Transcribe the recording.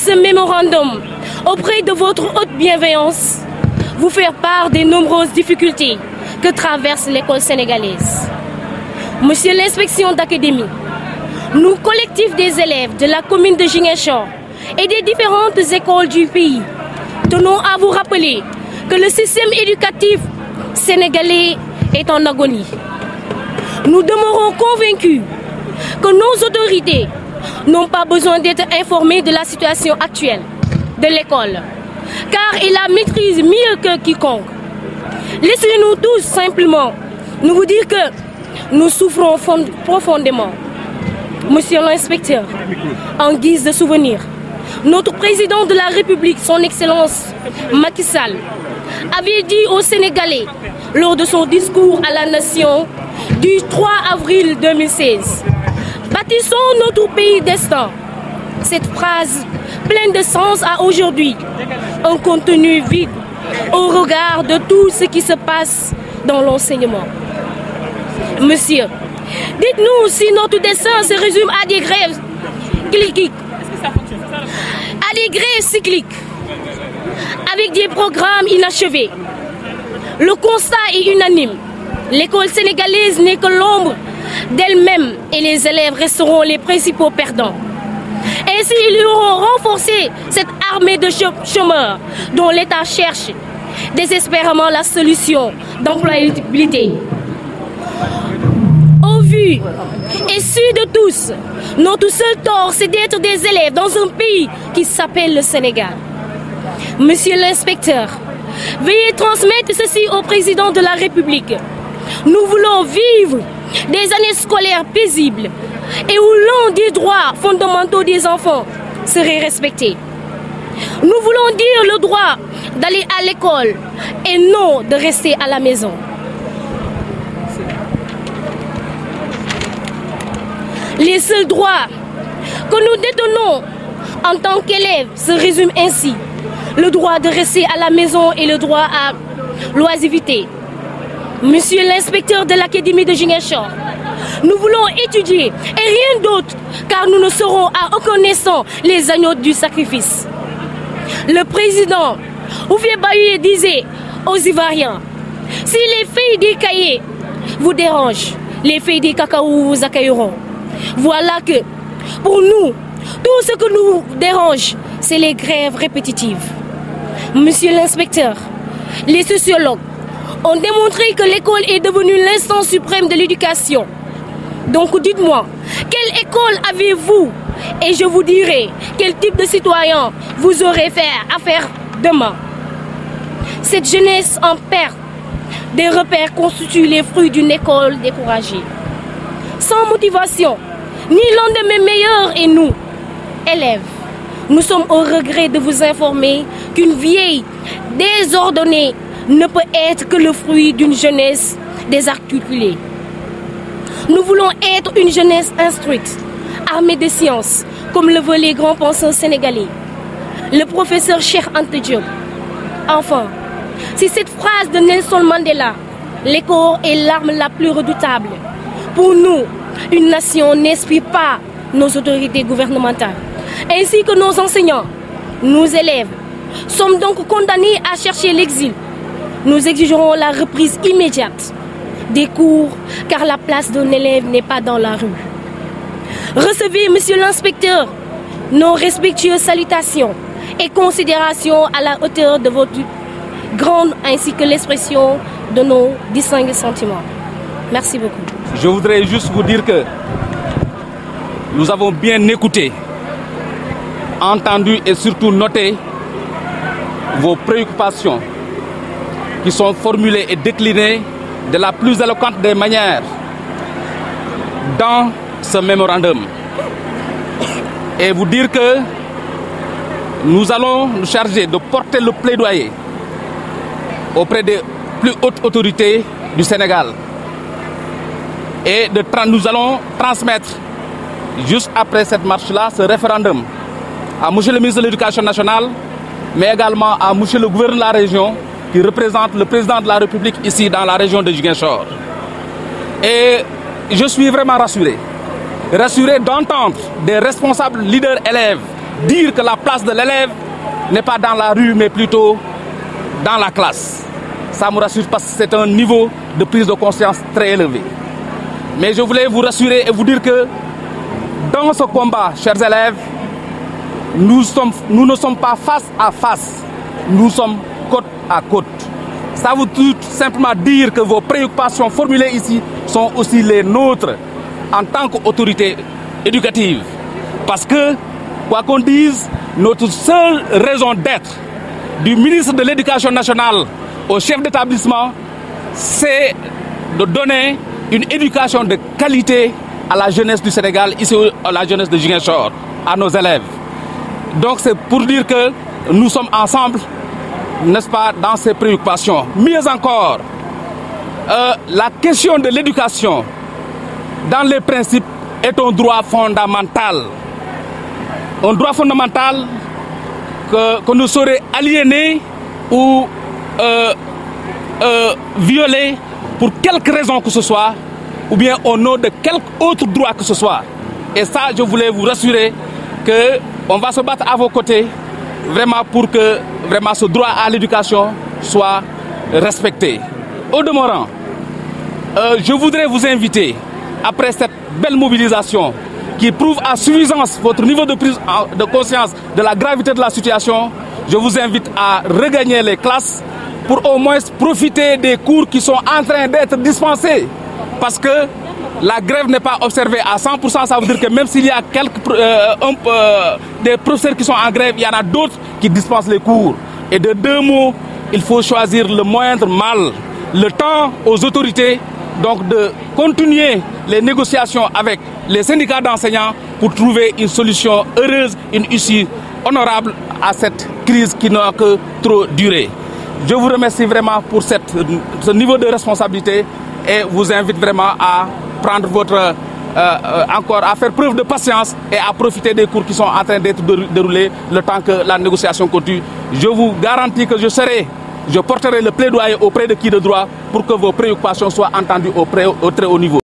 ce mémorandum auprès de votre haute bienveillance, vous faire part des nombreuses difficultés que traverse l'école sénégalaise. Monsieur l'inspection d'académie, nous, collectifs des élèves de la commune de Ziguinchor et des différentes écoles du pays, tenons à vous rappeler que le système éducatif sénégalais est en agonie. Nous demeurons convaincus que nos autorités n'ont pas besoin d'être informées de la situation actuelle de l'école, car ils la maîtrisent mieux que quiconque. Laissez-nous tous simplement nous vous dire que nous souffrons profondément. Monsieur l'inspecteur, en guise de souvenir, notre président de la République, son Excellence Macky Sall, avait dit aux Sénégalais lors de son discours à la nation du 3 avril 2016 « Bâtissons notre pays destin ». Cette phrase pleine de sens a aujourd'hui un contenu vide au regard de tout ce qui se passe dans l'enseignement. Monsieur, dites-nous si notre destin se résume à des grèves cycliques, avec des programmes inachevés. Le constat est unanime. L'école sénégalaise n'est que l'ombre d'elle-même et les élèves resteront les principaux perdants. Ainsi, ils auront renforcé cette armée de chômeurs dont l'État cherche désespérément la solution d'employabilité. Au vu et su de tous, notre seul tort, c'est d'être des élèves dans un pays qui s'appelle le Sénégal. Monsieur l'inspecteur, veuillez transmettre ceci au président de la République. Nous voulons vivre des années scolaires paisibles et où l'un des droits fondamentaux des enfants serait respecté. Nous voulons dire le droit d'aller à l'école et non de rester à la maison. Les seuls droits que nous détenons en tant qu'élèves se résument ainsi. Le droit de rester à la maison et le droit à l'oisiveté. Monsieur l'inspecteur de l'Académie de Ziguinchor, nous voulons étudier et rien d'autre, car nous ne serons à aucun instant les agneaux du sacrifice. Le président Houphouët-Boigny disait aux Ivoiriens, si les feuilles des cahiers vous dérangent, les feuilles des cacao vous accueilleront. Voilà que, pour nous, tout ce que nous dérange, c'est les grèves répétitives. Monsieur l'inspecteur, les sociologues ont démontré que l'école est devenue l'instance suprême de l'éducation. Donc dites-moi, quelle école avez-vous? Et je vous dirai quel type de citoyen vous aurez à faire demain. Cette jeunesse en perte des repères constitue les fruits d'une école découragée. Sans motivation, ni lendemain meilleur, et nous, élèves, nous sommes au regret de vous informer qu'une vieille désordonnée ne peut être que le fruit d'une jeunesse désarticulée. Nous voulons être une jeunesse instruite, armée de sciences, comme le veulent les grands penseurs sénégalais. Le professeur Cheikh Anta Diop. Enfin, si cette phrase de Nelson Mandela, l'école est l'arme la plus redoutable. Pour nous, une nation n'inspire pas nos autorités gouvernementales, ainsi que nos enseignants. Nos élèves sommes donc condamnés à chercher l'exil. Nous exigerons la reprise immédiate des cours, car la place d'un élève n'est pas dans la rue. Recevez, monsieur l'inspecteur, nos respectueuses salutations et considérations à la hauteur de votre grande ainsi que l'expression de nos distingués sentiments. Merci beaucoup. Je voudrais juste vous dire que nous avons bien écouté, entendu et surtout noté vos préoccupations qui sont formulées et déclinées de la plus éloquente des manières dans ce mémorandum. Et vous dire que nous allons nous charger de porter le plaidoyer auprès des plus hautes autorités du Sénégal. Et nous allons transmettre, juste après cette marche-là, ce référendum à M. le ministre de l'Éducation nationale, mais également à M. le gouverneur de la région, qui représente le président de la République ici dans la région de Ziguinchor. Et je suis vraiment rassuré d'entendre des responsables leaders élèves dire que la place de l'élève n'est pas dans la rue, mais plutôt dans la classe. Ça me rassure parce que c'est un niveau de prise de conscience très élevé. Mais je voulais vous rassurer et vous dire que dans ce combat, chers élèves, nous ne sommes pas face à face, nous sommes côte à côte. Ça veut tout simplement dire que vos préoccupations formulées ici sont aussi les nôtres en tant qu'autorité éducative. Parce que, quoi qu'on dise, notre seule raison d'être du ministre de l'Éducation nationale au chef d'établissement, c'est de donner une éducation de qualité à la jeunesse du Sénégal, ici à la jeunesse de Ziguinchor, à nos élèves. Donc c'est pour dire que nous sommes ensemble, n'est-ce pas, dans ces préoccupations. Mieux encore, la question de l'éducation, dans les principes, est un droit fondamental. Un droit fondamental qu'on ne saurait aliéner ou violer pour quelque raison que ce soit, ou bien au nom de quelque autre droit que ce soit. Et ça, je voulais vous rassurer qu'on va se battre à vos côtés, vraiment pour que vraiment ce droit à l'éducation soit respecté. Au demeurant, je voudrais vous inviter, après cette belle mobilisation qui prouve à suffisance votre niveau de prise de conscience de la gravité de la situation, je vous invite à regagner les classes pour au moins profiter des cours qui sont en train d'être dispensés. Parce que la grève n'est pas observée à 100%, ça veut dire que même s'il y a des professeurs qui sont en grève, il y en a d'autres qui dispensent les cours. Et de deux mots, il faut choisir le moindre mal. Le temps aux autorités donc de continuer les négociations avec les syndicats d'enseignants pour trouver une solution heureuse, une issue honorable à cette crise qui n'a que trop duré. Je vous remercie vraiment pour ce niveau de responsabilité et vous invite vraiment à prendre encore à faire preuve de patience et à profiter des cours qui sont en train d'être déroulés le temps que la négociation continue. Je vous garantis que je porterai le plaidoyer auprès de qui de droit pour que vos préoccupations soient entendues au très haut niveau.